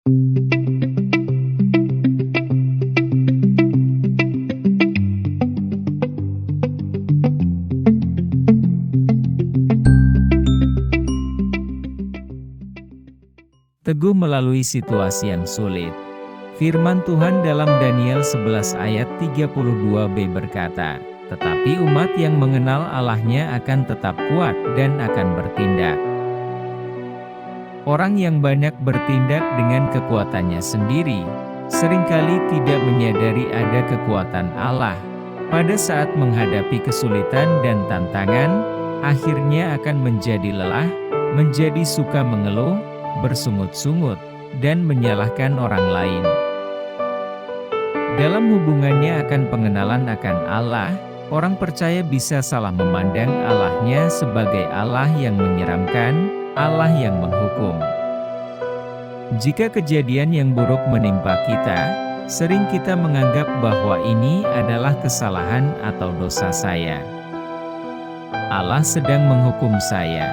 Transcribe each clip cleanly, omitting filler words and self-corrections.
Teguh melalui situasi yang sulit. Firman Tuhan dalam Daniel 11 ayat 32b berkata, "Tetapi umat yang mengenal Allahnya akan tetap kuat dan akan bertindak." Orang yang banyak bertindak dengan kekuatannya sendiri, seringkali tidak menyadari ada kekuatan Allah. Pada saat menghadapi kesulitan dan tantangan, akhirnya akan menjadi lelah, menjadi suka mengeluh, bersungut-sungut, dan menyalahkan orang lain. Dalam hubungannya akan pengenalan akan Allah, orang percaya bisa salah memandang Allahnya sebagai Allah yang menyeramkan, Allah yang menghukum. Jika kejadian yang buruk menimpa kita, sering kita menganggap bahwa ini adalah kesalahan atau dosa saya. Allah sedang menghukum saya.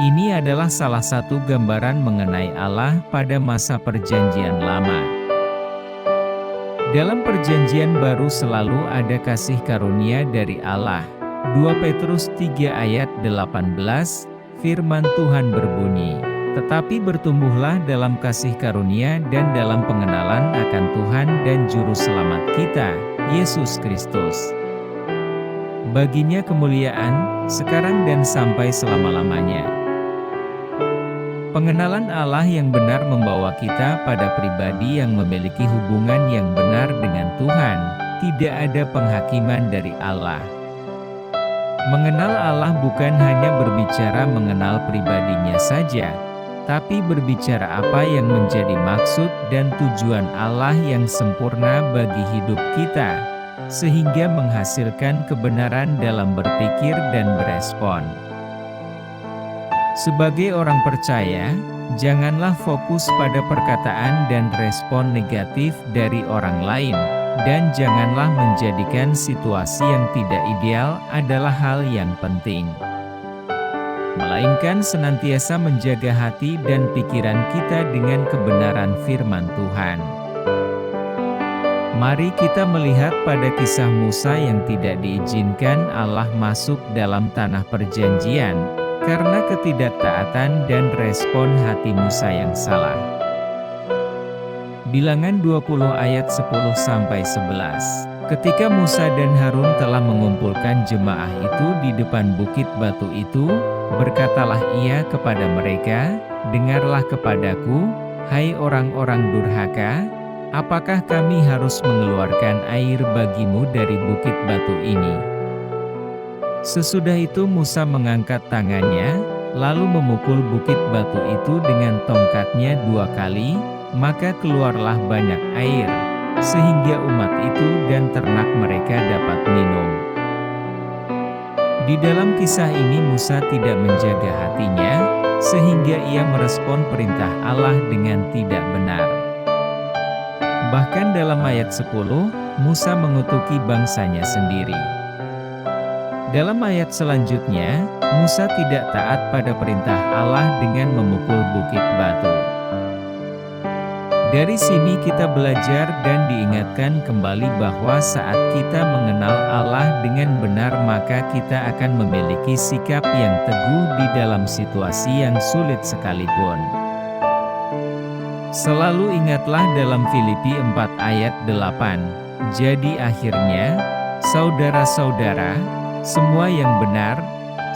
Ini adalah salah satu gambaran mengenai Allah pada masa Perjanjian Lama. Dalam Perjanjian Baru selalu ada kasih karunia dari Allah. 2 Petrus 3 ayat 18, firman Tuhan berbunyi, "Tetapi bertumbuhlah dalam kasih karunia dan dalam pengenalan akan Tuhan dan Juru Selamat kita, Yesus Kristus. Baginya kemuliaan, sekarang dan sampai selama-lamanya." Pengenalan Allah yang benar membawa kita pada pribadi yang memiliki hubungan yang benar dengan Tuhan. Tidak ada penghakiman dari Allah. Mengenal Allah bukan hanya berbicara mengenal pribadinya saja, tapi berbicara apa yang menjadi maksud dan tujuan Allah yang sempurna bagi hidup kita, sehingga menghasilkan kebenaran dalam berpikir dan berespon. Sebagai orang percaya, janganlah fokus pada perkataan dan respon negatif dari orang lain, dan janganlah menjadikan situasi yang tidak ideal adalah hal yang penting. Melainkan senantiasa menjaga hati dan pikiran kita dengan kebenaran firman Tuhan. Mari kita melihat pada kisah Musa yang tidak diizinkan Allah masuk dalam tanah perjanjian, karena ketidaktaatan dan respon hati Musa yang salah. Bilangan 20 ayat 10-11. Ketika Musa dan Harun telah mengumpulkan jemaah itu di depan bukit batu itu, berkatalah ia kepada mereka, "Dengarlah kepadaku, hai orang-orang durhaka, apakah kami harus mengeluarkan air bagimu dari bukit batu ini?" Sesudah itu Musa mengangkat tangannya, lalu memukul bukit batu itu dengan tongkatnya 2 kali, maka keluarlah banyak air, sehingga umat itu dan ternak mereka dapat minum. Di dalam kisah ini Musa tidak menjaga hatinya, sehingga ia merespon perintah Allah dengan tidak benar. Bahkan dalam ayat 10, Musa mengutuki bangsanya sendiri. Dalam ayat selanjutnya, Musa tidak taat pada perintah Allah dengan memukul bukit batu. Dari sini kita belajar dan diingatkan kembali bahwa saat kita mengenal Allah dengan benar maka kita akan memiliki sikap yang teguh di dalam situasi yang sulit sekalipun. Selalu ingatlah dalam Filipi 4 ayat 8, "Jadi akhirnya, saudara-saudara, semua yang benar,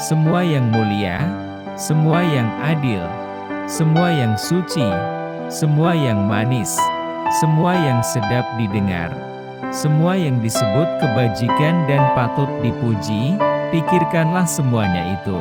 semua yang mulia, semua yang adil, semua yang suci, semua yang manis, semua yang sedap didengar, semua yang disebut kebajikan dan patut dipuji, pikirkanlah semuanya itu."